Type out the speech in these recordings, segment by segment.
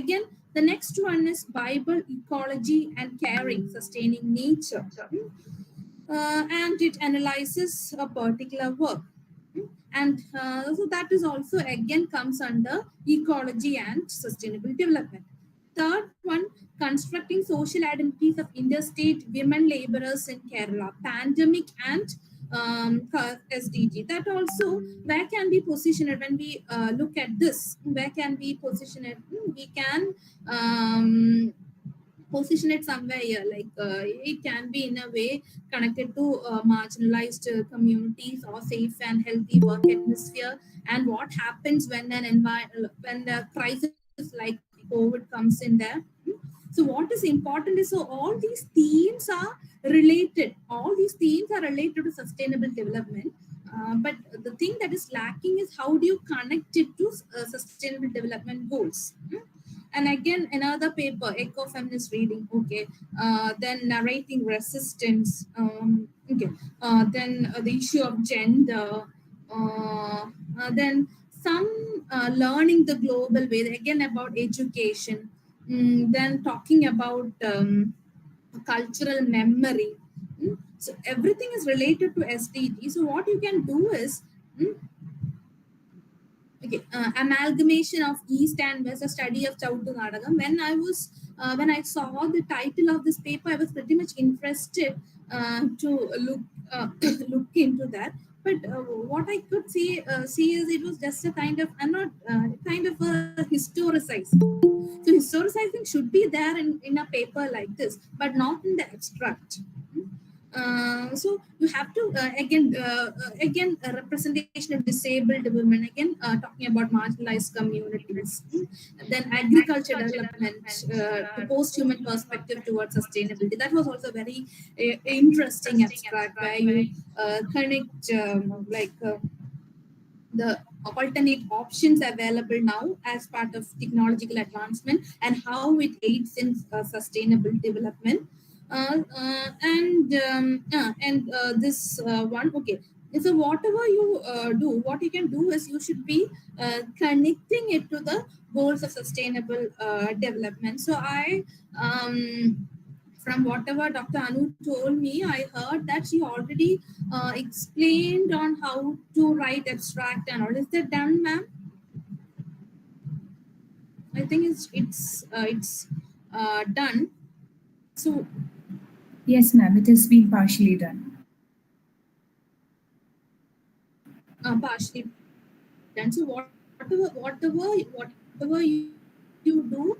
Again, the next one is Bible, ecology, and caring, sustaining nature. And it analyzes a particular work. And so that is also again comes under ecology and sustainable development. Third one, constructing social identities of interstate women laborers in Kerala, pandemic and SDG. That also, where can we position it when we look at this? Where can we position it? We can position it somewhere here, like it can be in a way connected to marginalized communities or safe and healthy work atmosphere, and what happens when when a crisis like COVID comes in there. So what is important is, so all these themes are related, all these themes are related to sustainable development, but the thing that is lacking is how do you connect it to sustainable development goals. And again, another paper, eco-feminist reading, okay, then narrating resistance, okay, then the issue of gender, then some learning the global way, again about education, then talking about cultural memory. So everything is related to SDG. So what you can do is, okay, amalgamation of East and West, a study of Chautu Nadagam. When I saw the title of this paper, I was pretty much interested to look look into that. But what I could see is it was just a kind of, I'm not kind of a historicizing. So historicizing should be there in a paper like this, but not in the abstract. So you have to again a representation of disabled women, again talking about marginalized communities, then agriculture development, the post-human perspective towards sustainability. That was also very interesting abstract, where you connect the alternate options available now as part of technological advancement and how it aids in sustainable development. This one, okay. So whatever you do, what you can do is you should be connecting it to the goals of sustainable development. So I from whatever Dr. Anu told me, I heard that she already explained on how to write abstract and all. Is that done, ma'am? I think it's done. So Yes, ma'am, it has been partially done. Partially done. So whatever you do,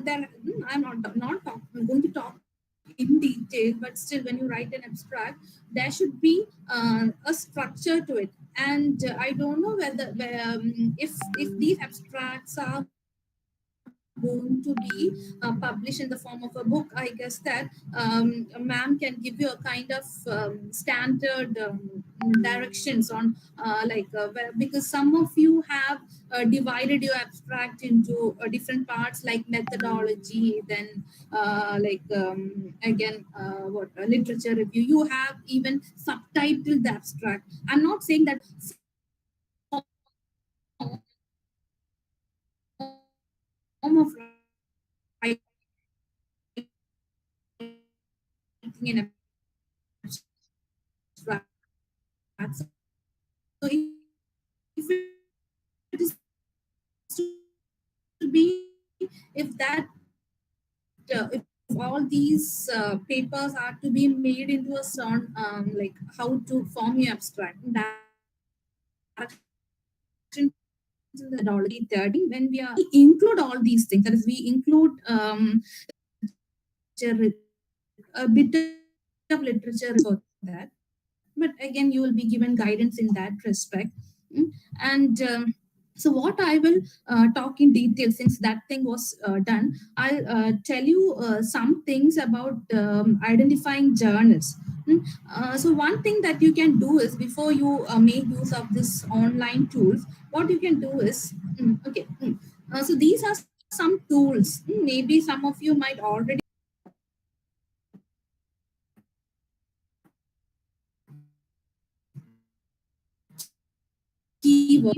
then I'm going to talk in detail, but still, when you write an abstract, there should be a structure to it. And I don't know if these abstracts are going to be published in the form of a book. I guess that ma'am can give you a kind of standard directions on because some of you have divided your abstract into different parts, like methodology, then again what literature review. You have even subtitled the abstract. I'm not saying that form of writing an abstract. So if it is to be, if if all these papers are to be made into a song, like how to form your abstract, directions in the methodology 30, when we include all these things, that is, we include a bit of literature for that. But again, you will be given guidance in that respect. And so what I will talk in detail, since that thing was done, I'll tell you some things about identifying journals. So one thing that you can do is, before you make use of this online tools, what you can do is, so these are some tools. Maybe some of you might already keyword,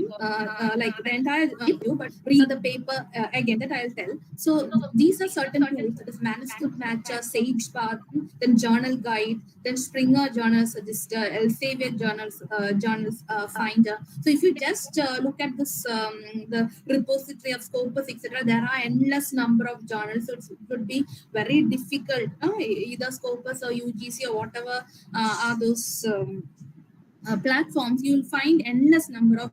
like the entire view, but read the paper again, that I'll tell. So these are certain tools, that is manuscript matcher, sage path, then journal guide, then springer journal suggestor, elsevier journals finder. So if you just look at this the repository of scopus, etc., there are endless number of journals, so it would be very difficult, either scopus or UGC or whatever are those platforms. You'll find endless number of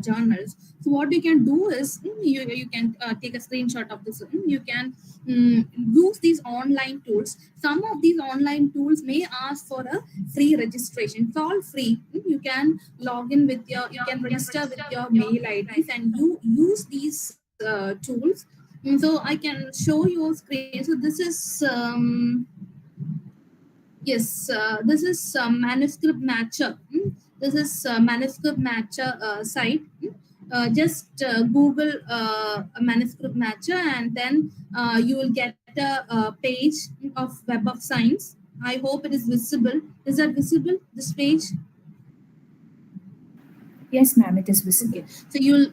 journals. So what you can do is, you can take a screenshot of this. You can use these online tools. Some of these online tools may ask for a free registration. It's all free. You can log in with your, you can register with your mail IDs, and you use these tools. So I can show you a screen. So this is yes, this is manuscript matcher. This is manuscript matcher site. Just Google a manuscript matcher, and then you will get a page of Web of Science. I hope it is visible. Is that visible? This page? Yes, ma'am, it is visible. Okay, so you'll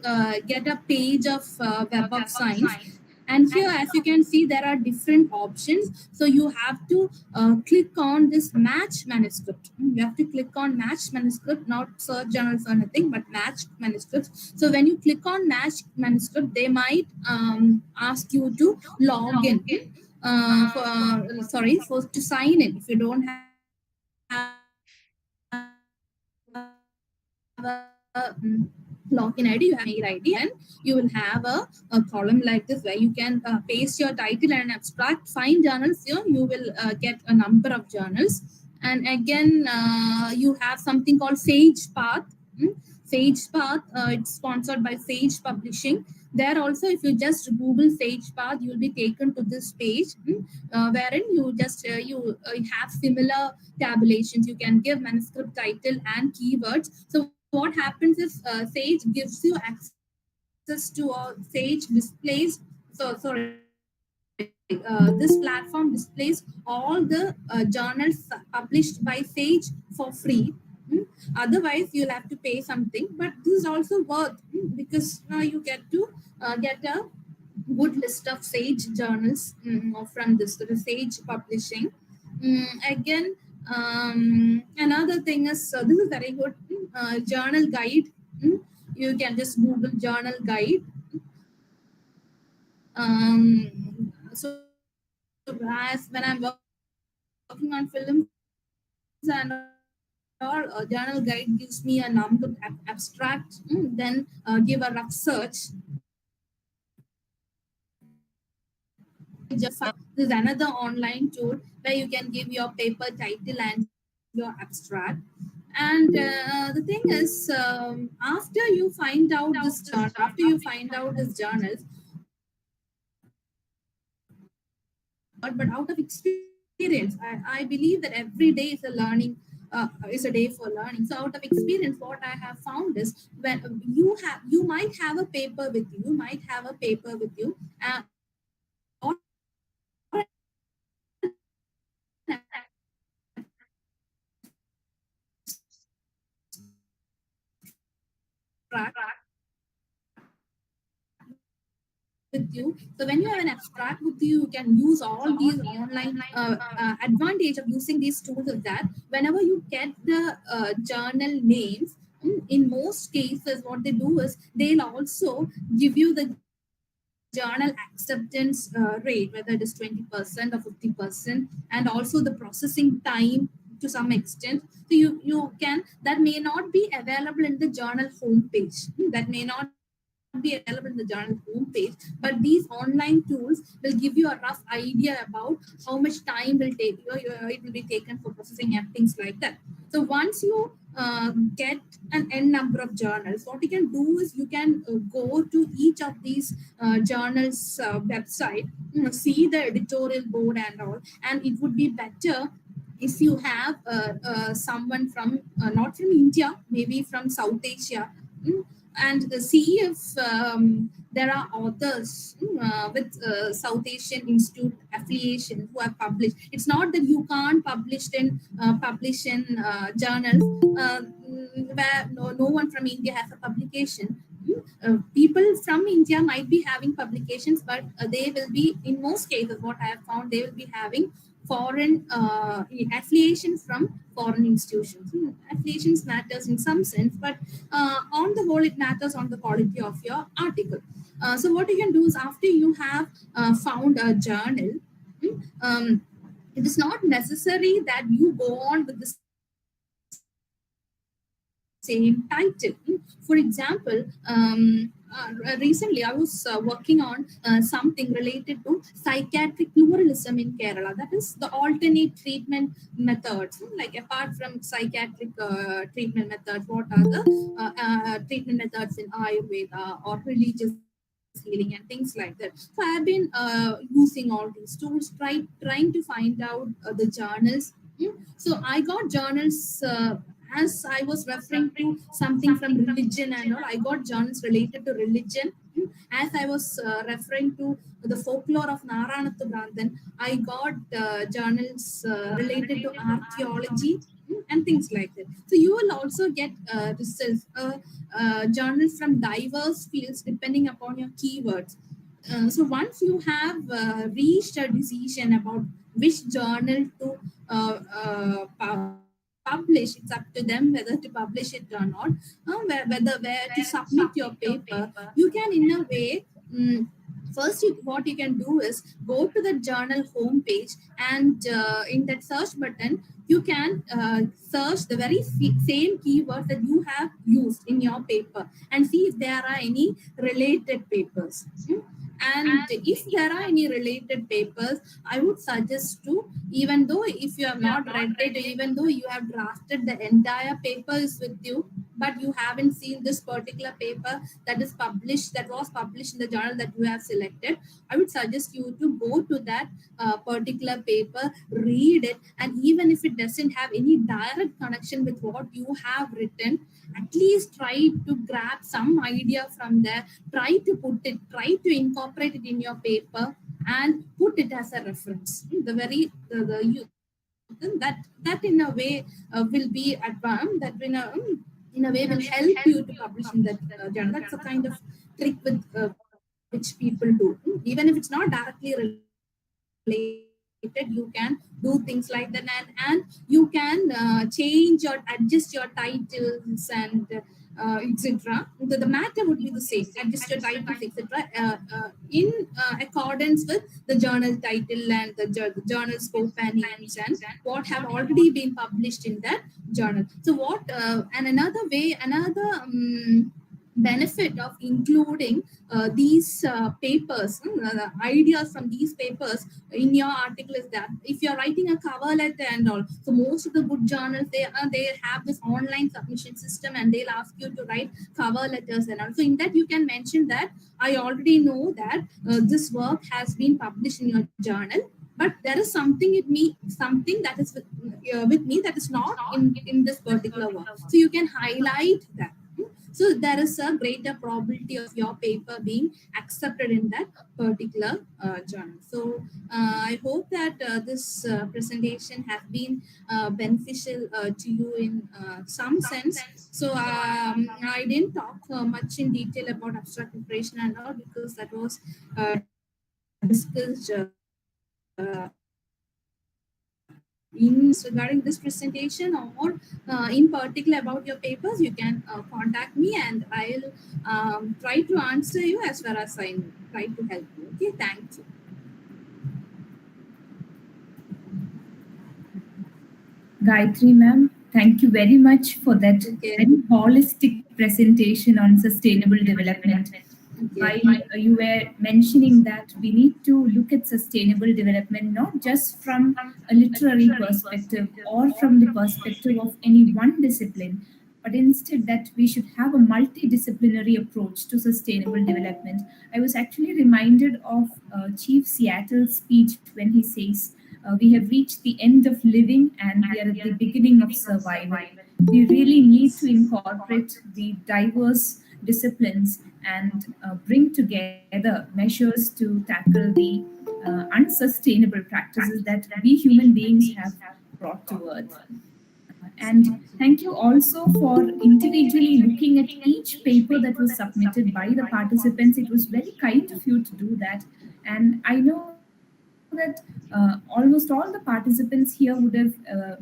get a page of Web of Science, and here, as you can see, there are different options. So you have to click on this match manuscript. You have to click on match manuscript, not search journals or anything, but match manuscripts. So when you click on match manuscript, they might ask you to log in. For to sign in. If you don't have a login ID, you have mail ID, and you will have a column like this, where you can paste your title and abstract. Find journals here, you will get a number of journals. And again, you have something called Sage Path. Sage Path, it's sponsored by Sage Publishing. There also, if you just Google Sage Path, you will be taken to this page, wherein you just have similar tabulations. You can give manuscript title and keywords. So what happens is, Sage gives you access to Sage displays. This platform displays all the journals published by Sage for free. Otherwise, you'll have to pay something, but this is also worth, because now you get to get a good list of Sage journals from this the Sage Publishing. Again, another thing is, this is very good journal guide. mm, you can just Google journal guide. So as when I'm working on films and all, journal guide gives me a number abstract, then give a rough search. Then this is another online tool where you can give your paper title and your abstract. And the thing is, after you find out this journal, after you find out this journals, but out of experience, I believe that every day is a learning. Is a day for learning. So out of experience, what I have found is, when you might have a paper with you, or an abstract with you. So when you have an abstract with you, you can use all these online advantage of using these tools is that whenever you get the journal names, in most cases, what they do is they'll also give you the journal acceptance rate, whether it is 20% or 50%, and also the processing time to some extent. So you can, that may not be available in the journal homepage. That may not be available in the journal homepage, but these online tools will give you a rough idea about how much time will take it will be taken for processing and things like that. So once you get an n number of journals, what you can do is you can go to each of these journals website, see the editorial board and all, and it would be better if you have someone from not from India, maybe from South Asia, and see if there are authors with South Asian Institute affiliation who have published. It's not that you can't publish in journals where no one from India has a publication. People from India might be having publications, but they will be, in most cases, what I have found, they will be having foreign affiliations from foreign institutions. Affiliations matters in some sense, but on the whole, it matters on the quality of your article. So what you can do is, after you have found a journal, it is not necessary that you go on with the same title. For example, recently I was working on something related to psychiatric pluralism in Kerala. That is the alternate treatment methods. Like, apart from psychiatric treatment methods, what are the treatment methods in Ayurveda or religious healing and things like that. So I have been using all these tools, trying to find out the journals. So I got journals. As I was referring to something from religion and all, I got journals related to religion. As I was referring to the folklore of Naranathu Brandhan, I got journals related to archaeology, and things like that. So you will also get results, journals from diverse fields depending upon your keywords. So once you have reached a decision about which journal to publish, it's up to them whether to publish it or not. Where to submit your paper, you can, in a way. First, what you can do is go to the journal homepage, and in that search button you can search the very same keywords that you have used in your paper, and see if there are any related papers. And if there are any related papers, I would suggest to, even though if you have not read it, even though you have drafted the entire paper is with you, but you haven't seen this particular paper that was published in the journal that you have selected, I would suggest you to go to that particular paper, read it, and even if it doesn't have any direct connection with what you have written, at least try to grab some idea from there. Try to incorporate it in your paper and put it as a reference. That in a way will be advanced. That in a way will help you to publish in that journal. That's a kind of trick with which people do. Even if it's not directly related, you can do things like that, and you can change or adjust your titles and etc. The matter would be the same. Adjust your titles, etc. In accordance with the journal title and the journal scope and aims and what have already been published in that journal. So what and another way, another benefit of including these papers, the ideas from these papers in your article is that if you're writing a cover letter and all, so most of the good journals, they have this online submission system, and they'll ask you to write cover letters and all. So in that you can mention that I already know that this work has been published in your journal, but there is something that is with me that is not in this particular work. So you can highlight that. So there is a greater probability of your paper being accepted in that particular journal. So I hope that this presentation has been beneficial to you in some sense. So I didn't talk much in detail about abstract preparation and all, because that was discussed in regarding this presentation, or in particular about your papers. You can contact me, and I'll try to answer you as far as I know, try to help you. Okay, thank you. Gayatri ma'am, thank you very much for that Okay. very holistic presentation on sustainable development. Okay. While you were mentioning that we need to look at sustainable development not just from a literary perspective or from the perspective of any one discipline, but instead that we should have a multidisciplinary approach to sustainable development. I was actually reminded of Chief Seattle's speech when he says, we have reached the end of living and we are at the beginning of survival. We really need to incorporate the diverse disciplines and bring together measures to tackle the unsustainable practices that we human beings have brought to earth. And thank you also for individually looking at each paper that was submitted by the participants. It was very kind of you to do that. And I know that almost all the participants here would have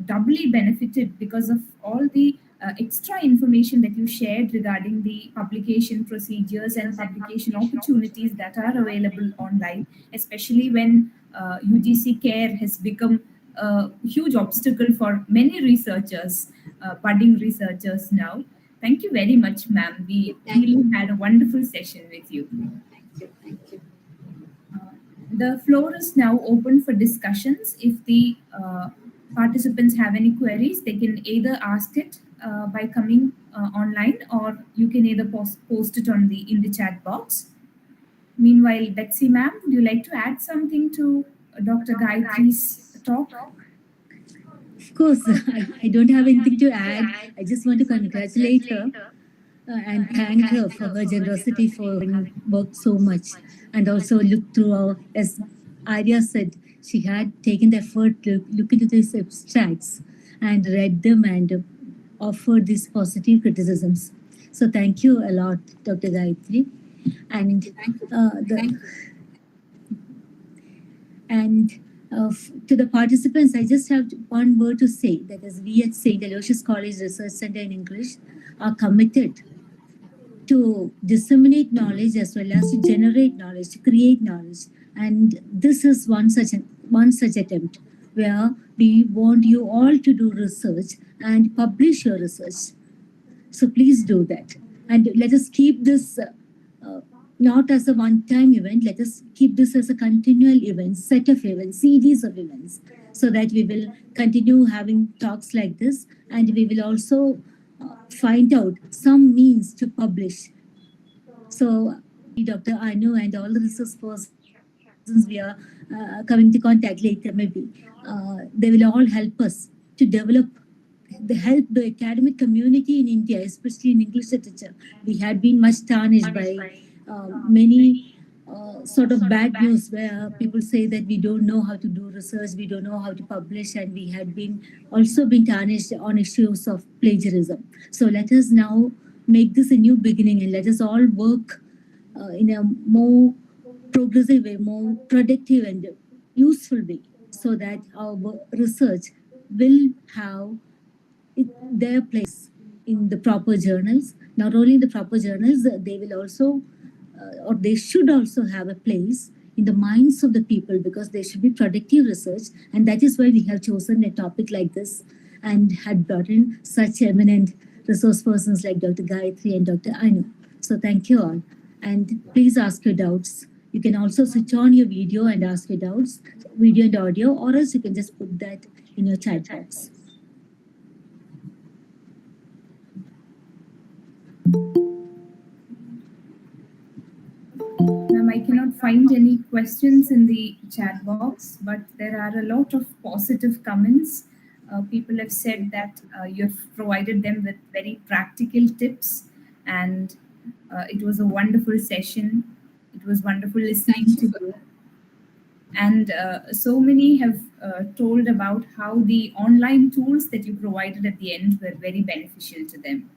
doubly benefited because of all the extra information that you shared regarding the publication procedures and publication opportunities that are available online, especially when UGC care has become a huge obstacle for many researchers, budding researchers now. Thank you very much, ma'am. We Thank really you. had a wonderful session with you. Thank you. Thank you. The floor is now open for discussions. If the participants have any queries, they can either ask it by coming online, or you can either post it on the in the chat box. Meanwhile, Betsy ma'am, would you like to add something to Dr. Gayatri's talk? Of course, I don't have anything to add. I just want to congratulate her and thank her for her generosity for having worked so much and also looked through our, as Arya said, she had taken the effort to look into these abstracts and read them and offered these positive criticisms. So thank you a lot, Dr. Gayatri. And Thank you. the Thank you. and to the participants, I just have one word to say, that is, we at St. Aloysius College Research Center in English are committed to disseminate knowledge as well as to generate knowledge, to create knowledge. And this is one such attempt where we want you all to do research and publish your research. So please do that. And let us keep this not as a one-time event. Let us keep this as a continual event, set of events, series of events, so that we will continue having talks like this, and we will also find out some means to publish. So, Dr. Anu and all the resource persons we are coming to contact later, maybe they will all help us to develop. They help the academic community in India, especially in English literature. We had been much tarnished by many sort of bad news where people say that we don't know how to do research, we don't know how to publish, and we had been also been tarnished on issues of plagiarism. So let us now make this a new beginning, and let us all work in a more progressive way, more productive and useful way, so that our research will have their place in the proper journals. Not only in the proper journals, they will also or they should also have a place in the minds of the people, because they should be productive research. And that is why we have chosen a topic like this and had brought in such eminent resource persons like Dr. Gayatri and Dr. Anu. So thank you all. And please ask your doubts. You can also switch on your video and ask your doubts, video and audio, or else you can just put that in your chat box. Ma'am, I cannot find any questions in the chat box, but there are a lot of positive comments. People have said that you've provided them with very practical tips, and it was a wonderful session. It was wonderful listening Thank to you for you. And so many have told about how the online tools that you provided at the end were very beneficial to them.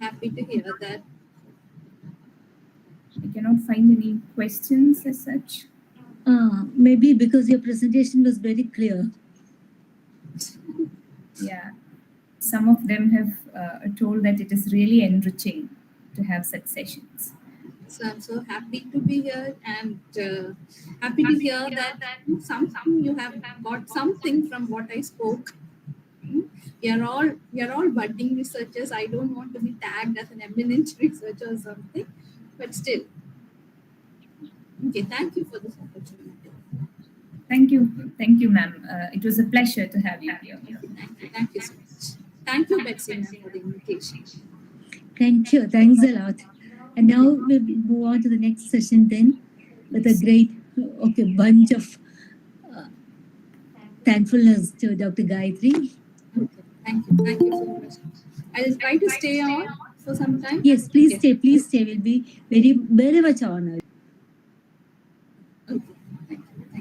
happy to hear that. I cannot find any questions as such. Maybe because your presentation was very clear. Yeah, some of them have told that it is really enriching to have such sessions. So I'm so happy to be here, and happy to hear that something you have got something from what I spoke. We are all budding researchers. I don't want to be tagged as an eminent researcher or something, but still. Okay, thank you for this opportunity. Thank you, ma'am. It was a pleasure to have you here. Thank you so much. Thank you, Betsy, ma'am, for the invitation. Thank you. Thanks a lot. And now we'll move on to the next session then with a great bunch of thankfulness to Dr. Gayatri. Okay, thank you so much. I'll try to stay on for some time? Yes, please stay, please stay. We'll be very much honored.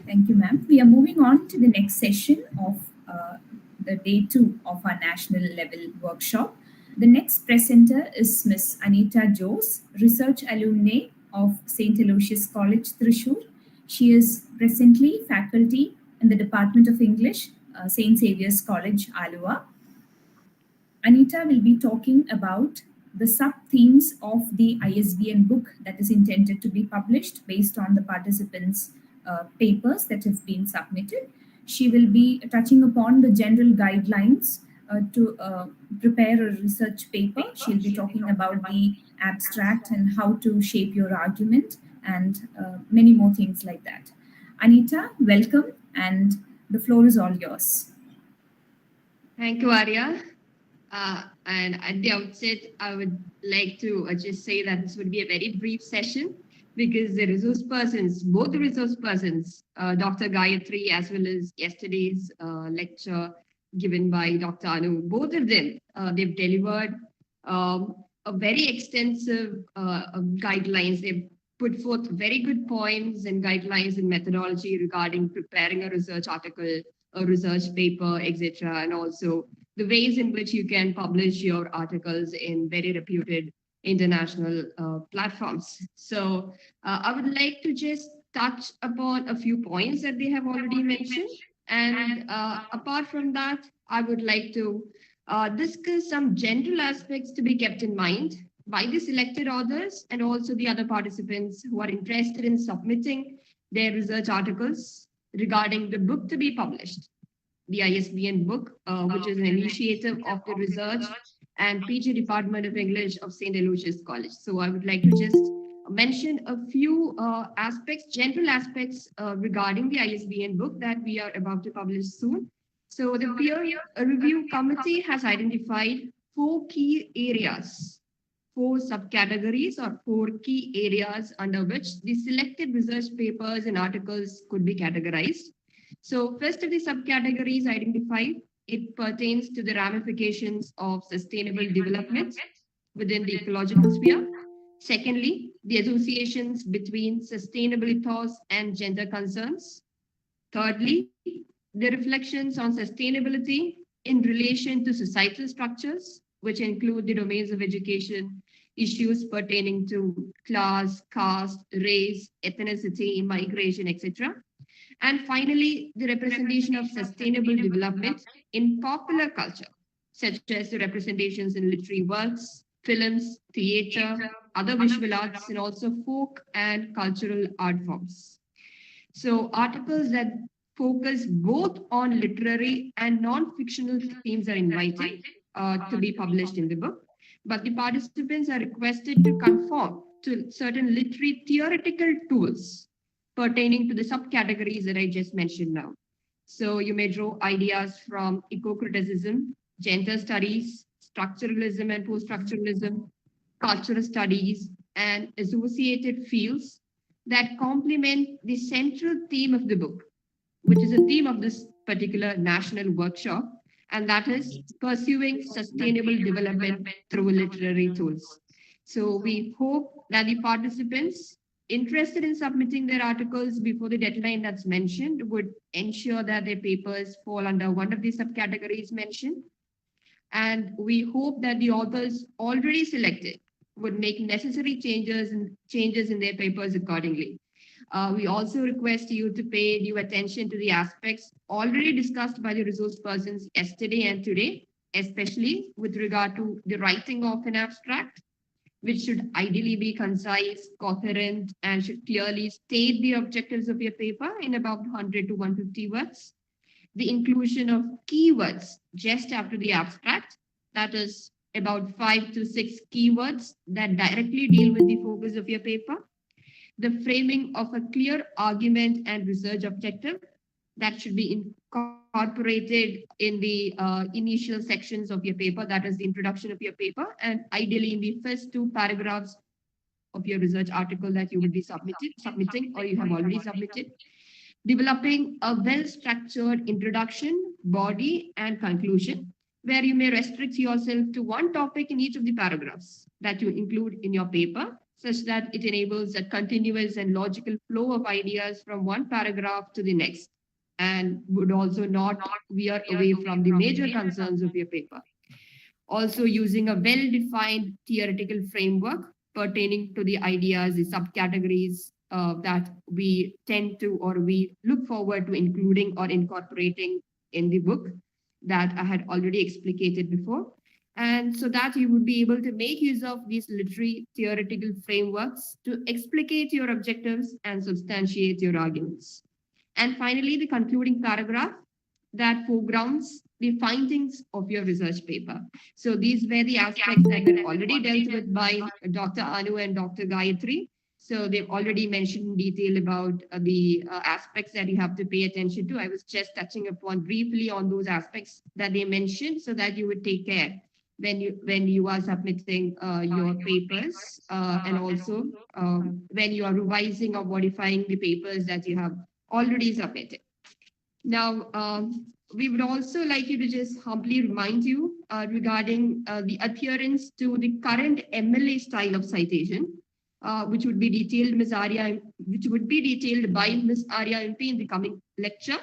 Thank you, ma'am. We are moving on to the next session of the day 2 of our national level workshop. The next presenter is Miss Anita Jose, research alumni of St. Aloysius College, Thrissur. She is presently faculty in the Department of English, St. Saviour's College, Alua. Anita will be talking about the sub-themes of the ISBN book that is intended to be published based on the participants' papers that have been submitted. She will be touching upon the general guidelines to prepare a research paper. She'll be talking about the abstract and how to shape your argument and many more things like that. Anita, welcome, and the floor is all yours. Thank you, Arya. And at the outset, I would like to just say that this would be a very brief session because the resource persons, both the resource persons, Dr. Gayatri as well as yesterday's lecture given by Dr. Anu, both of them, they've delivered a very extensive guidelines. They've put forth very good points and guidelines and methodology regarding preparing a research article, a research paper, etc., and also the ways in which you can publish your articles in very reputed international platforms. So I would like to just touch upon a few points that they have already mentioned. And apart from that, I would like to discuss some general aspects to be kept in mind by the selected authors and also the other participants who are interested in submitting their research articles regarding the book to be published, the ISBN book, which is an initiative of the Research and PG Department of English of St. Aloysius College. So I would like to just mention a few aspects, general aspects regarding the ISBN book that we are about to publish soon. So the peer review committee has identified 4 key areas, 4 subcategories or 4 key areas under which the selected research papers and articles could be categorized. So first of the subcategories identified, it pertains to the ramifications of sustainable development within the ecological sphere. Secondly, the associations between sustainable ethos and gender concerns. Thirdly, the reflections on sustainability in relation to societal structures, which include the domains of education, issues pertaining to class, caste, race, ethnicity, migration, etc. And finally, the representation of sustainable development in popular culture, such as the representations in literary works, films, theater, other visual arts, and also folk and cultural art forms. So articles that focus both on literary and non-fictional themes are invited to be published in the book. But the participants are requested to conform to certain literary theoretical tools pertaining to the subcategories that I just mentioned now. So you may draw ideas from eco-criticism, gender studies, structuralism and post-structuralism, cultural studies, and associated fields that complement the central theme of the book, which is a theme of this particular national workshop, and that is pursuing sustainable development through literary tools. So we hope that the participants interested in submitting their articles before the deadline that's mentioned would ensure that their papers fall under one of the subcategories mentioned. And we hope that the authors already selected would make necessary changes in their papers accordingly. We also request you to pay due attention to the aspects already discussed by the resource persons yesterday and today, especially with regard to the writing of an abstract, which should ideally be concise, coherent, and should clearly state the objectives of your paper in about 100 to 150 words. The inclusion of keywords just after the abstract, that is about 5 to 6 keywords that directly deal with the focus of your paper. The framing of a clear argument and research objective that should be incorporated in the initial sections of your paper, that is the introduction of your paper, and ideally in the first 2 paragraphs of your research article that you would be submitting or you have already submitted. Developing a well-structured introduction, body, and conclusion where you may restrict yourself to one topic in each of the paragraphs that you include in your paper, such that it enables a continuous and logical flow of ideas from one paragraph to the next, and would also not veer away from the major concerns of your paper. Also, using a well defined theoretical framework pertaining to the ideas, the subcategories that we tend to or we look forward to including or incorporating in the book that I had already explicated before. And so that you would be able to make use of these literary theoretical frameworks to explicate your objectives and substantiate your arguments. And finally, the concluding paragraph that foregrounds the findings of your research paper. So these were the aspects that were already dealt with by Dr. Anu and Dr. Gayatri. So they've already mentioned in detail about the aspects that you have to pay attention to. I was just touching upon briefly on those aspects that they mentioned so that you would take care when you are submitting your papers and also when you are revising or modifying the papers that you have already submitted. Now, we would also like you to just humbly remind you regarding the adherence to the current MLA style of citation, which would be detailed, which would be detailed by Ms. Arya MP in the coming lecture.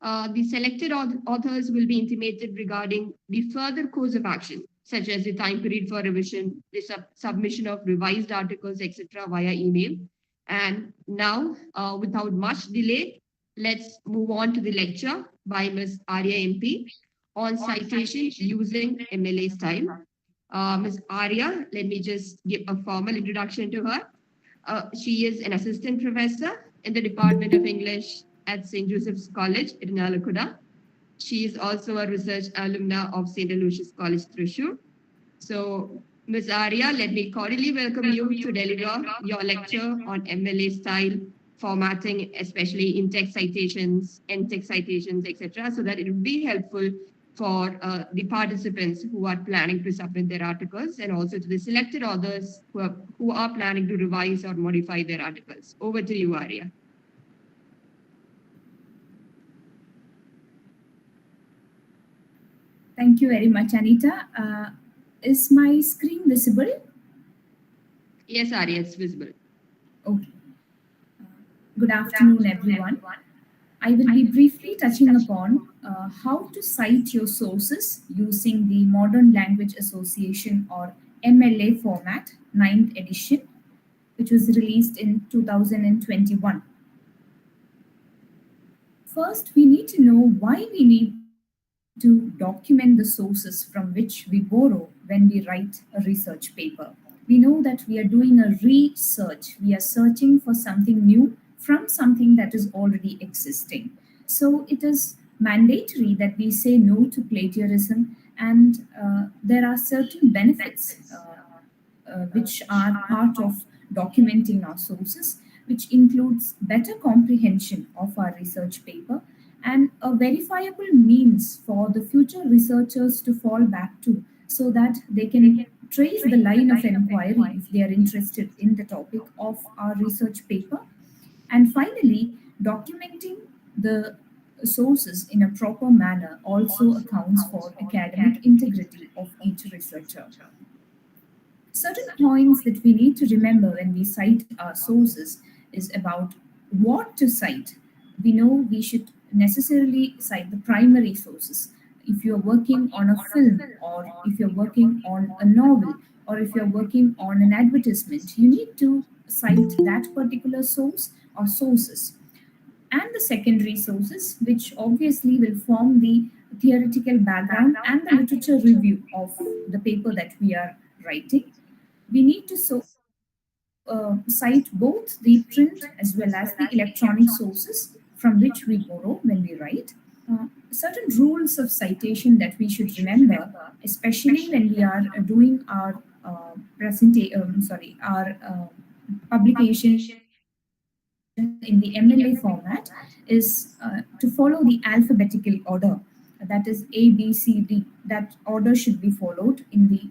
The selected authors will be intimated regarding the further course of action, such as the time period for revision, the submission of revised articles, etc., via email. And now, without much delay, let's move on to the lecture by Ms. Arya MP on citation using MLA style. Ms. Arya, let me just give a formal introduction to her. She is an assistant professor in the Department of English at St. Joseph's College in Alakuda. She is also a research alumna of St. Aloysius College, Thrissur. So, Ms. Arya, let me cordially welcome you to deliver your lecture on MLA style formatting, especially in text citations, end-text citations, etc., so that it will be helpful for the participants who are planning to submit their articles and also to the selected authors who are planning to revise or modify their articles. Over to you, Arya. Thank you very much, Anita. Is my screen visible? Yes, Arya, it's visible. Okay. Good afternoon, everyone. I will be briefly touching upon how to cite your sources using the Modern Language Association or MLA format, 9th edition, which was released in 2021. First, we need to know why we need to document the sources from which we borrow when we write a research paper. We know that we are doing a research. We are searching for something new from something that is already existing. So it is mandatory that we say no to plagiarism, and there are certain benefits which are part of documenting our sources, which includes better comprehension of our research paper and a verifiable means for the future researchers to fall back to so that they can trace the line of inquiry if they are interested in the topic of our research paper. And finally, documenting the sources in a proper manner also accounts for academic integrity of each researcher. Certain points that we need to remember when we cite our sources is about what to cite. We know we should necessarily cite the primary sources. If you're working on a film, or if you're working on a novel, or if you're working on an advertisement, you need to cite that particular source or sources. And the secondary sources, which obviously will form the theoretical background and the literature review of the paper that we are writing. We need to cite both the print as well as the electronic sources from which we borrow when we write. Certain rules of citation that we should remember, especially when we are doing our publication in the MLA format, is to follow the alphabetical order. That is A, B, C, D. That order should be followed in the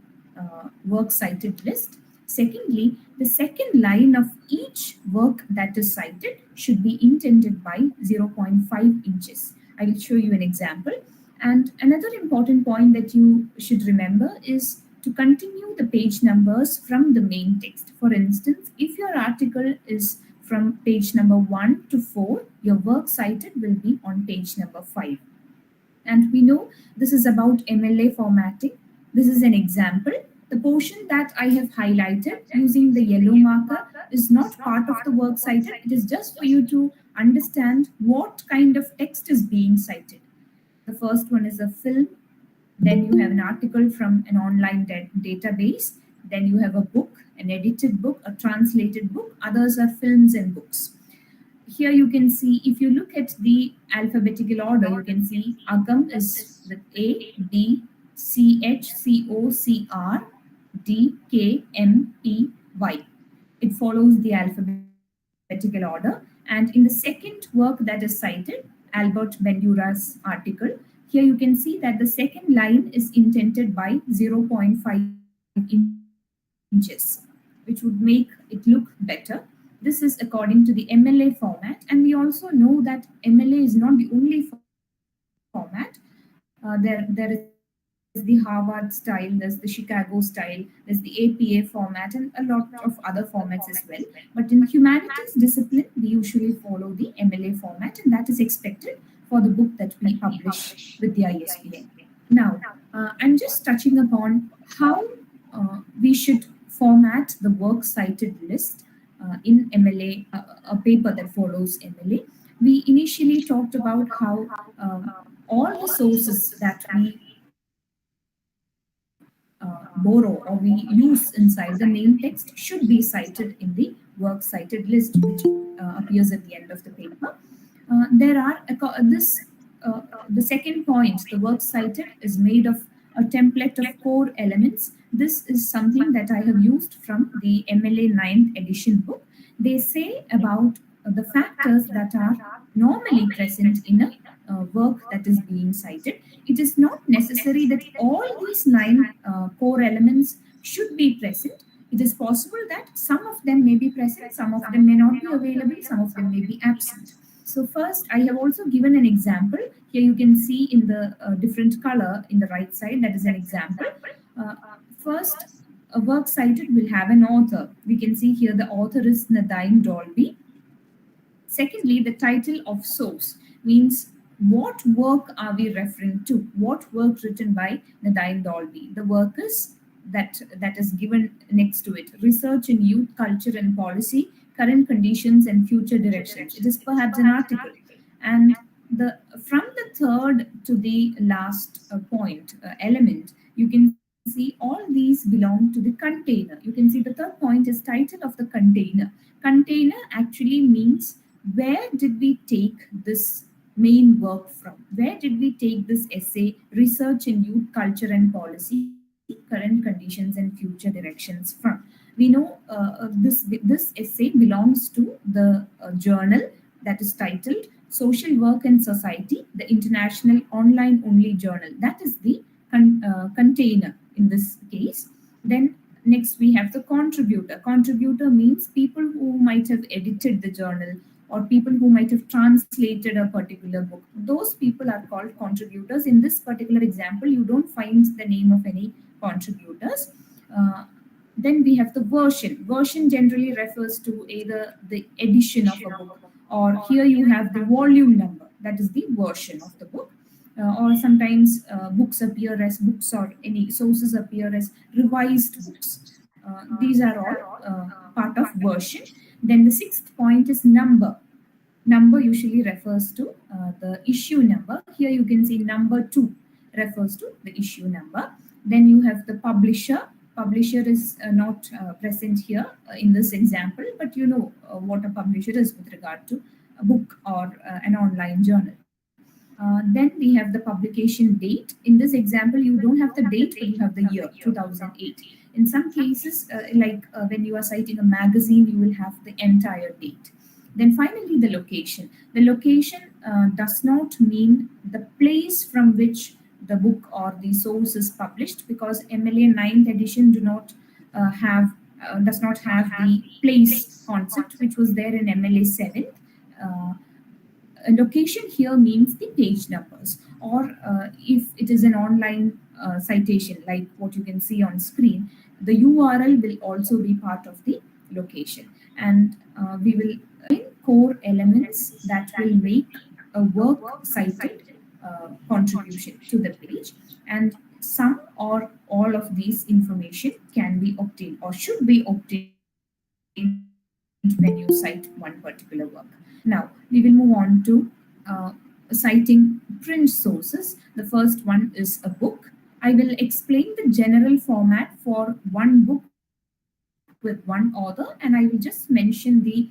works cited list. Secondly, the second line of each work that is cited should be indented by 0.5 inches. I will show you an example. And another important point that you should remember is to continue the page numbers from the main text. For instance, if your article is from page number 1 to 4, your work cited will be on page number 5. And we know this is about MLA formatting. This is an example. The portion that I have highlighted using the yellow marker is not part of the work cited. It is just for you to understand what kind of text is being cited. The first one is a film, then you have an article from an online database, then you have a book, an edited book, a translated book, others are films and books. Here you can see, if you look at the alphabetical order, you can see Agam is with A, B, C, H, C, O, C, R, D, K, M, P, Y. It follows the alphabetical order. And in the second work that is cited, Albert Bandura's article, here you can see that the second line is indented by 0.5 inches, which would make it look better. This is according to the MLA format, and we also know that MLA is not the only format. There is the Harvard style, there's the Chicago style, there's the APA format, and a lot of other formats as well. But in humanities discipline, we usually follow the MLA format, and that is expected for the book that we publish with the ISBN. Now, I'm just touching upon how we should format the works cited list in MLA, a paper that follows MLA. We initially talked about how all the sources that we borrow or we use inside the main text should be cited in the works cited list, which appears at the end of the paper. There are the second point, the works cited is made of a template of core elements. This is something that I have used from the MLA 9th edition book. They say about the factors that are normally present in a work that is being cited. It is not necessary that all these 9 core elements should be present. It is possible that some of them may be present, some of them may not be available, some of them may be absent. So first, I have also given an example. Here you can see in the different color in the right side, that is an example. First, a work cited will have an author. We can see here the author is Nadine Dolby. Secondly, the title of source means what work are we referring to? What work written by Nadine Dolby? The work is that is given next to it. Research in youth, culture and policy, current conditions and future directions. It is perhaps an article. And from the third to the last point, element, you can see all these belong to the container. You can see the third point is title of the container. Container actually means where did we take this main work from? Where did we take this essay, Research in Youth, Culture and Policy, Current Conditions and Future Directions from? We know this essay belongs to the journal that is titled Social Work and Society, the International Online Only Journal. That is the container in this case. Then next we have the contributor. Contributor means people who might have edited the journal or people who might have translated a particular book. Those people are called contributors. In this particular example, you don't find the name of any contributors. Then we have the version. Version generally refers to either the edition of a book, or here you have the volume number, that is the version of the book. Or sometimes books appear as books, or any sources appear as revised books. These are all part of version. Then the sixth point is number. Number usually refers to the issue number. Here you can see number 2 refers to the issue number. Then you have the publisher. Publisher is not present here in this example, but you know what a publisher is with regard to a book or an online journal. Then we have the publication date. In this example, you don't have the date, but you have the year, 2008. In some cases, when you are citing a magazine, you will have the entire date. Then finally, the location. The location does not mean the place from which the book or the source is published, because MLA 9th edition does not have the place concept, which was there in MLA 7th. location here means the page numbers, or if it is an online citation like what you can see on screen, the URL will also be part of the location. And we will core elements that will make a work cited contribution to the page, and some or all of these information can be obtained or should be obtained when you cite one particular work. Now we will move on to citing print sources. The first one is a book. I will explain the general format for one book with one author, and I will just mention the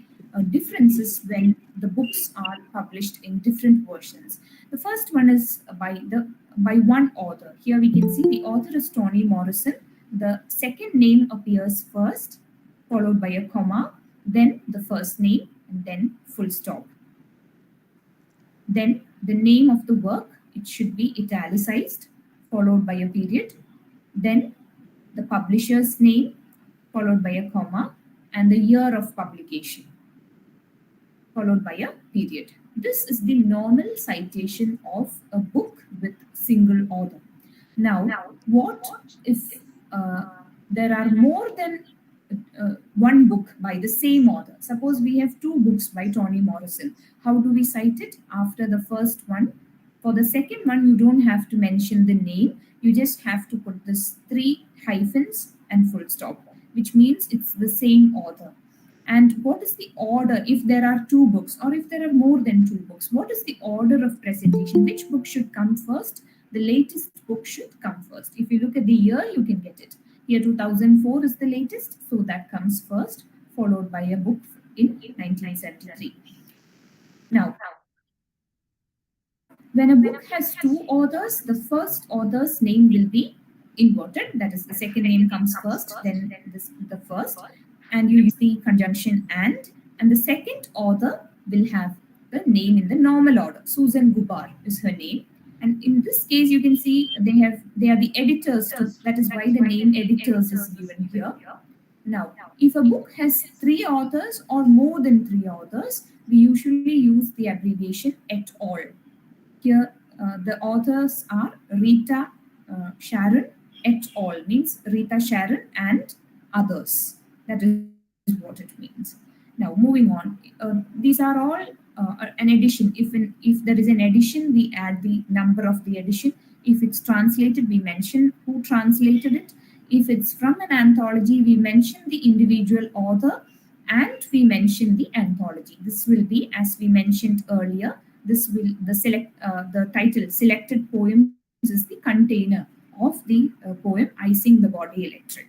differences when the books are published in different versions. The first one is by one author. Here we can see the author is Toni Morrison. The second name appears first, followed by a comma, then the first name, and then full stop. Then the name of the work, it should be italicized, followed by a period. Then the publisher's name, followed by a comma, and the year of publication, followed by a period. This is the normal citation of a book with single author. Now, what if there are more than one book by the same author? Suppose we have two books by Toni Morrison. How do we cite it? After the first one, for the second one, you don't have to mention the name. You just have to put this 3 hyphens and full stop, which means it's the same author. And what is the order if there are two books or if there are more than two books? What is the order of presentation? Which book should come first? The latest book should come first. If you look at the year, you can get it. Here 2004 is the latest, so that comes first, followed by a book in 1973. Now, when a book has two authors, the first author's name will be inverted. That is, the second name comes first, then the first, and you use the conjunction and the second author will have the name in the normal order. Susan Gubar is her name. And in this case, you can see they are the editors too. That is why the name editors is given here. Now, if a book has 3 authors or more than 3 authors, we usually use the abbreviation et al. Here, the authors are Rita Sharon et al. Means Rita Sharon and others. That is what it means. Now, moving on. These are all an edition. If there is an edition, we add the number of the edition. If it's translated, we mention who translated it. If it's from an anthology, we mention the individual author and we mention the anthology. This will be, as we mentioned earlier, the title selected poems is the container of the poem Icing the Body Electric.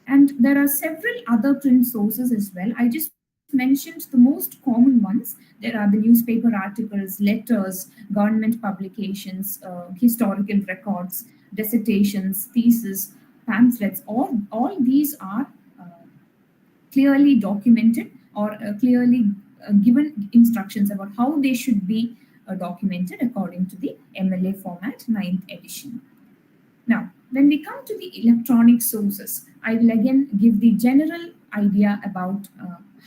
And there are several other print sources as well. I just mentioned the most common ones. There are the newspaper articles, letters, government publications, historical records, dissertations, theses, pamphlets. All these are clearly documented or clearly given instructions about how they should be documented according to the MLA format 9th edition. Now, when we come to the electronic sources, I will again give the general idea about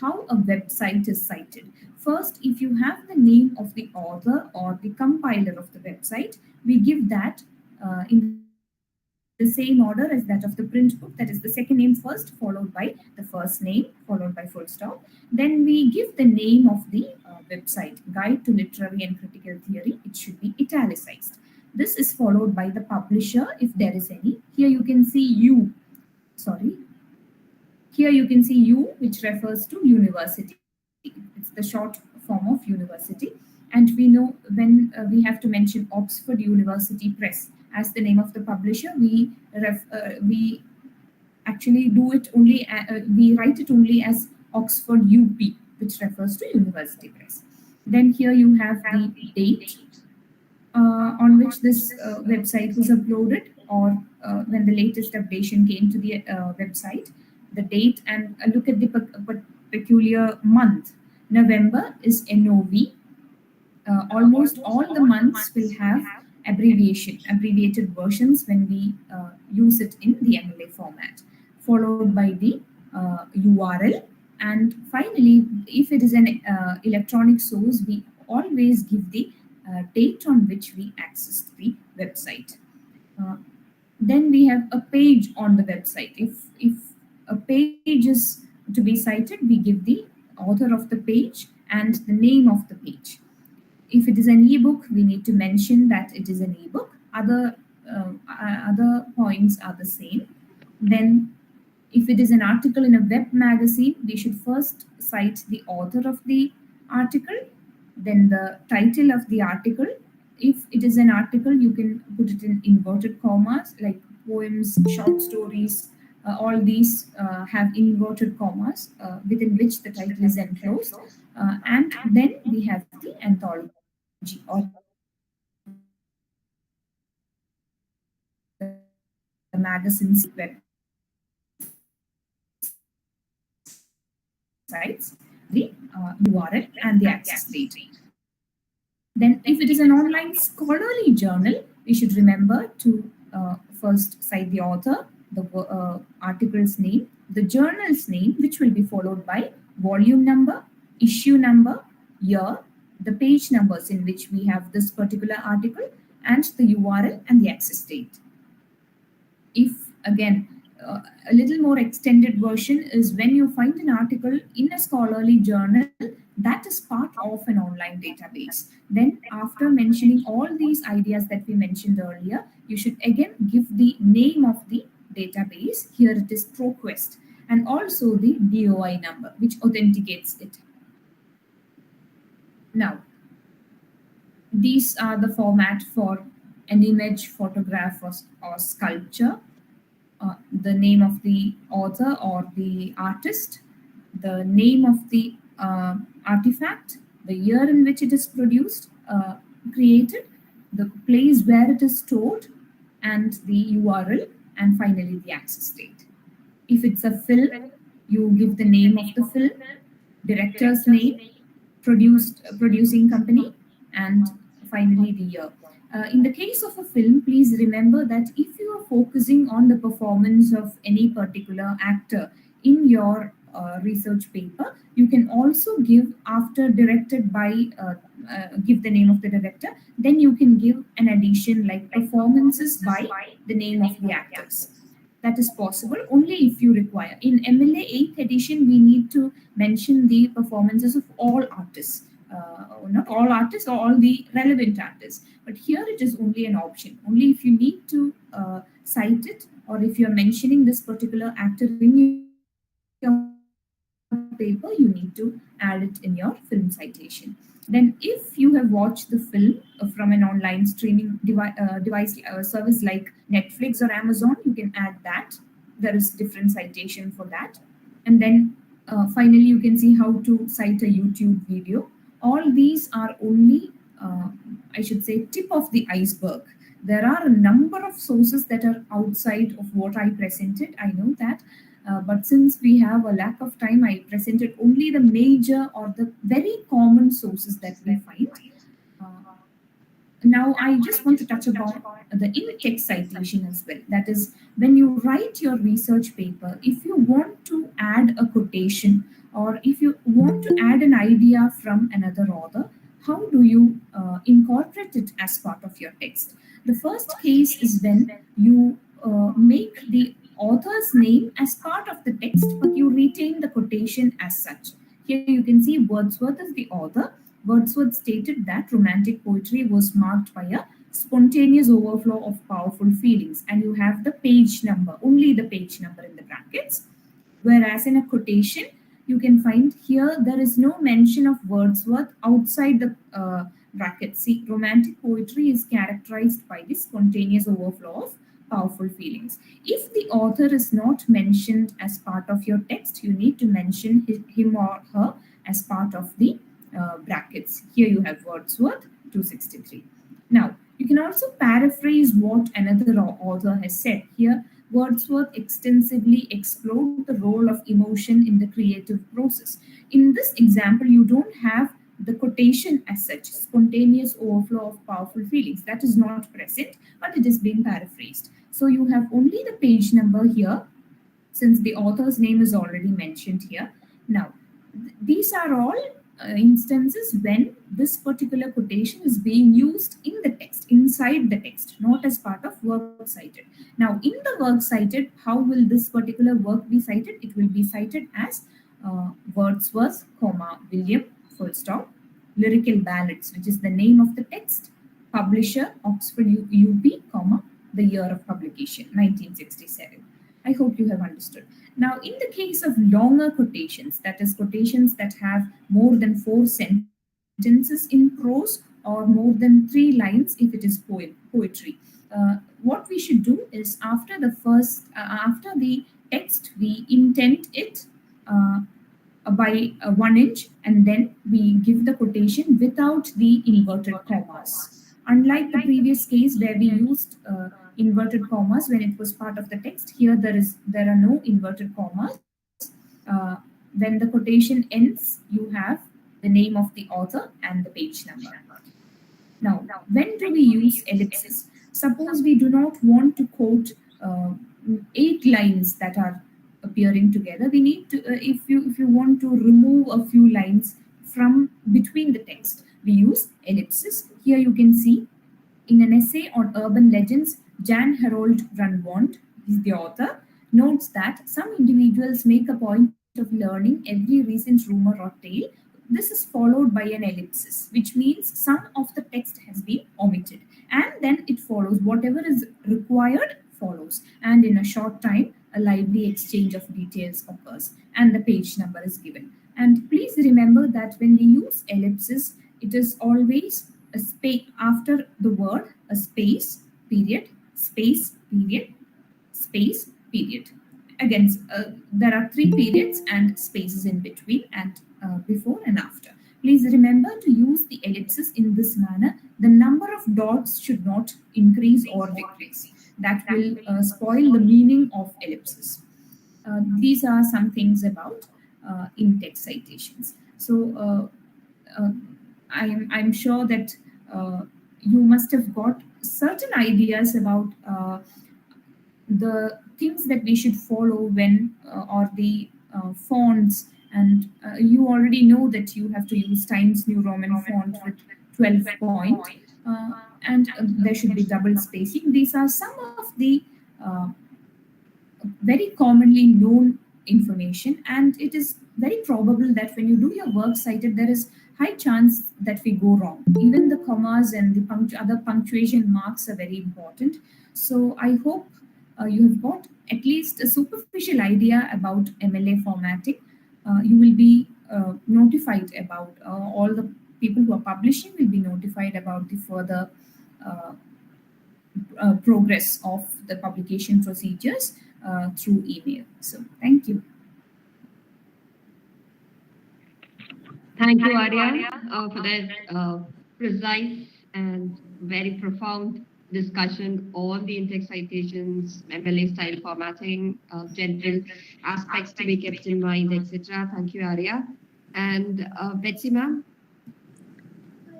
how a website is cited. First, if you have the name of the author or the compiler of the website, we give that in the same order as that of the print book. That is the second name first, followed by the first name, followed by full stop. Then we give the name of the website, Guide to Literary and Critical Theory. It should be italicized. This is followed by the publisher, if there is any. Here you can see U, which refers to university. It's the short form of university. And we know when we have to mention Oxford University Press as the name of the publisher, we actually do it only, we write it only as Oxford UP, which refers to University Press. Then here you have the date on which this website was uploaded, or when the latest updation came to the website, the date, and look at the peculiar month. November is NOV. Almost all the months will have abbreviated versions when we use it in the MLA format, followed by the URL. And finally, if it is an electronic source, we always give the date on which we accessed the website. Uh, then we have a page on the website. If a page is to be cited, we give the author of the page and the name of the page. If it is an ebook, we need to mention that it is an ebook. Other points are the same. Then if it is an article in a web magazine, we should first cite the author of the article, then the title of the article. If it is an article, you can put it in inverted commas, like poems, short stories. All these have inverted commas within which the title is enclosed. And then we have the anthology or the magazine section of the websites, the URL and the access date. Then, if it is an online scholarly journal, we should remember to first cite the author, the article's name, the journal's name, which will be followed by volume number, issue number, year, the page numbers in which we have this particular article, and the URL and the access date. If again, a little more extended version is when you find an article in a scholarly journal that is part of an online database. Then, after mentioning all these ideas that we mentioned earlier, you should again give the name of the database. Here it is ProQuest, and also the DOI number, which authenticates it. Now, these are the format for an image, photograph, or sculpture. The name of the author or the artist, the name of the artifact, the year in which it is produced, created, the place where it is stored, and the URL, and finally the access date. If it's a film, you give the name of the film, director's name, producing company, and finally the year. In the case of a film, please remember that if you are focusing on the performance of any particular actor in your research paper, you can also give, after directed by, give the name of the director, then you can give an addition like performances by the name of the actors. That is possible only if you require. In MLA 8th edition, we need to mention the performances of all artists. Not all artists or all the relevant artists, but here it is only an option. Only if you need to cite it, or if you're mentioning this particular actor in your paper, you need to add it in your film citation. Then, if you have watched the film from an online streaming device service like Netflix or Amazon, you can add that. There is different citation for that. And then finally, you can see how to cite a YouTube video. All these are only, I should say, tip of the iceberg. There are a number of sources that are outside of what I presented. I know that. But since we have a lack of time, I presented only the major or the very common sources that we find. Now, I just want to touch upon the in-text citation as well. That is, when you write your research paper, if you want to add a quotation or if you want to add an idea from another author, how do you incorporate it as part of your text? The first case is when you make the author's name as part of the text, but you retain the quotation as such. Here you can see Wordsworth is the author. Wordsworth stated that romantic poetry was marked by a spontaneous overflow of powerful feelings, and you have the page number, only the page number in the brackets. Whereas in a quotation, you can find here there is no mention of Wordsworth outside the brackets. See, romantic poetry is characterized by the spontaneous overflow of powerful feelings. If the author is not mentioned as part of your text, you need to mention him or her as part of the brackets. Here you have Wordsworth 263. Now, you can also paraphrase what another author has said. Here, Wordsworth extensively explored the role of emotion in the creative process. In this example, you don't have the quotation as such, spontaneous overflow of powerful feelings. That is not present, but it is being paraphrased. So you have only the page number here, since the author's name is already mentioned here. Now, these are all instances when this particular quotation is being used in the text, inside the text, not as part of work cited. Now, in the work cited, how will this particular work be cited? It will be cited as Wordsworth, comma, William, full stop, Lyrical Ballads, which is the name of the text, publisher, Oxford UP, comma, the year of publication, 1967. I hope you have understood. Now, in the case of longer quotations, that is, quotations that have more than 4 sentences in prose or more than 3 lines if it is poetry, what we should do is after the text, we indent it by 1 inch, and then we give the quotation without the inverted commas. Unlike the previous case where we used inverted commas when it was part of the text, here there are no inverted commas. When the quotation ends, you have the name of the author and the page number. Now, when do we use ellipsis? Suppose we do not want to quote 8 lines that are appearing together. We need to, if you want to remove a few lines from between the text, we use ellipsis. Here you can see in an essay on urban legends, Jan Harold Runbond, is the author, notes that some individuals make a point of learning every recent rumor or tale. This is followed by an ellipsis, which means some of the text has been omitted. And then it follows whatever is required follows. And in a short time, a lively exchange of details occurs and the page number is given. And please remember that when we use ellipsis, it is always a space after the word, a space, period, space, period, space, period. Again, there are 3 periods and spaces in between and before and after. Please remember to use the ellipsis in this manner. The number of dots should not increase or decrease. That will spoil the meaning of ellipsis. These are some things about in-text citations. So I'm sure that you must have got certain ideas about the things that we should follow when or the fonts, and you already know that you have to use Times New Roman font with 12 point, and there should be double spacing. These are some of the very commonly known information, and it is very probable that when you do your work cited, there is high chance that we go wrong. Even the commas and the other punctuation marks are very important. So I hope you have got at least a superficial idea about MLA formatting. You will be notified about all the people who are publishing will be notified about the further progress of the publication procedures through email. So thank you. Thank you, Arya, for that precise and very profound discussion on the in-text citations, MLA style formatting, general aspects to be kept in mind, etc. Thank you, Arya. And Betsy, ma'am?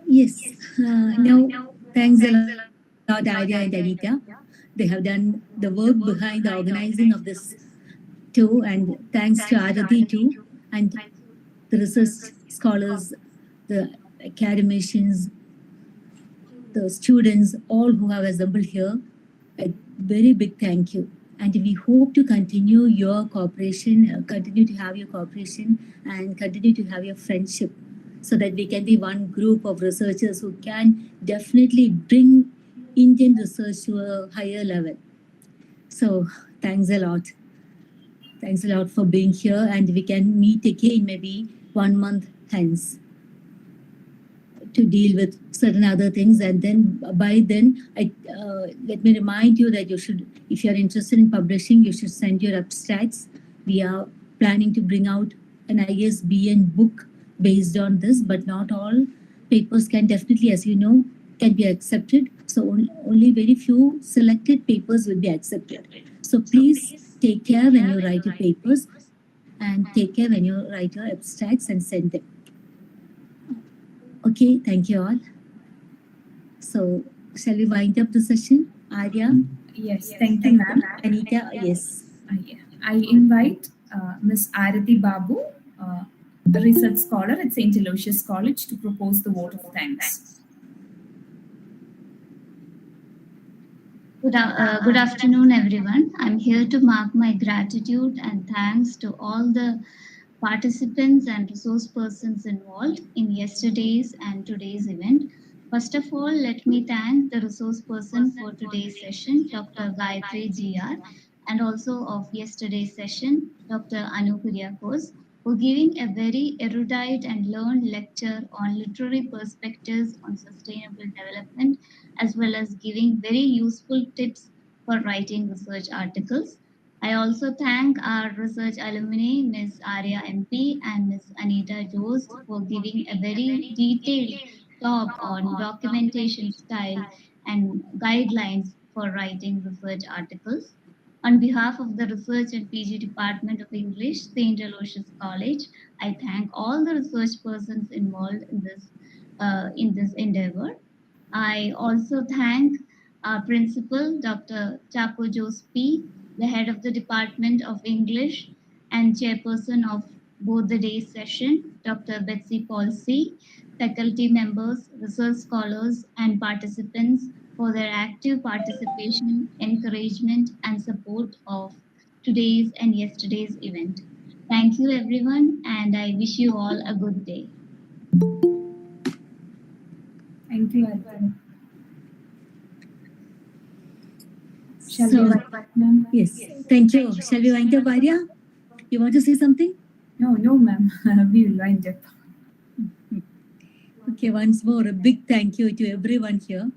Yes. Now, thanks a lot, Arya and Anita. They have done the work behind the organizing of this too, and thanks to Arati too, and the research scholars, the academicians, the students, all who have assembled here. A very big thank you. And we hope to continue your cooperation, continue to have your cooperation, and continue to have your friendship, so that we can be one group of researchers who can definitely bring Indian research to a higher level. So thanks a lot. Thanks a lot for being here, and we can meet again maybe 1 month hence to deal with certain other things. And then by then, let me remind you that you should, if you're interested in publishing, you should send your abstracts. We are planning to bring out an ISBN book based on this, but not all papers can definitely, as you know, can be accepted. So only very few selected papers will be accepted. So please take care when you write your papers, and take care when you write your abstracts and send them. Okay, thank you all. So shall we wind up the session? Arya? Yes, thank you, ma'am. Anita, yes. I invite Ms. Arati Babu a research scholar at St. Aloysius College, to propose the vote of thanks. Good afternoon, everyone. I'm here to mark my gratitude and thanks to all the participants and resource persons involved in yesterday's and today's event. First of all, let me thank the resource person for today's session, Dr. Gayatri GR, and also of yesterday's session, Dr. Anu Kuriakos, for giving a very erudite and learned lecture on literary perspectives on sustainable development, as well as giving very useful tips for writing research articles. I also thank our research alumni, Ms. Arya MP and Ms. Anita Jost, for giving a very detailed talk on documentation style and guidelines for writing research articles. On behalf of the Research and PG Department of English, St. Aloysius College, I thank all the research persons involved in this endeavor. I also thank our principal, Dr. Chapo Jose P., the head of the Department of English and chairperson of both the day's session, Dr. Betsy Paul C., faculty members, research scholars, and participants for their active participation, encouragement, and support of today's and yesterday's event. Thank you, everyone, and I wish you all a good day. Thank you, Arya. Shall So, we wind up, ma'am? yes, thank you. Shall we wind up, Arya? You want to say something? No, ma'am. We will wind up. Okay, once more, a big thank you to everyone here.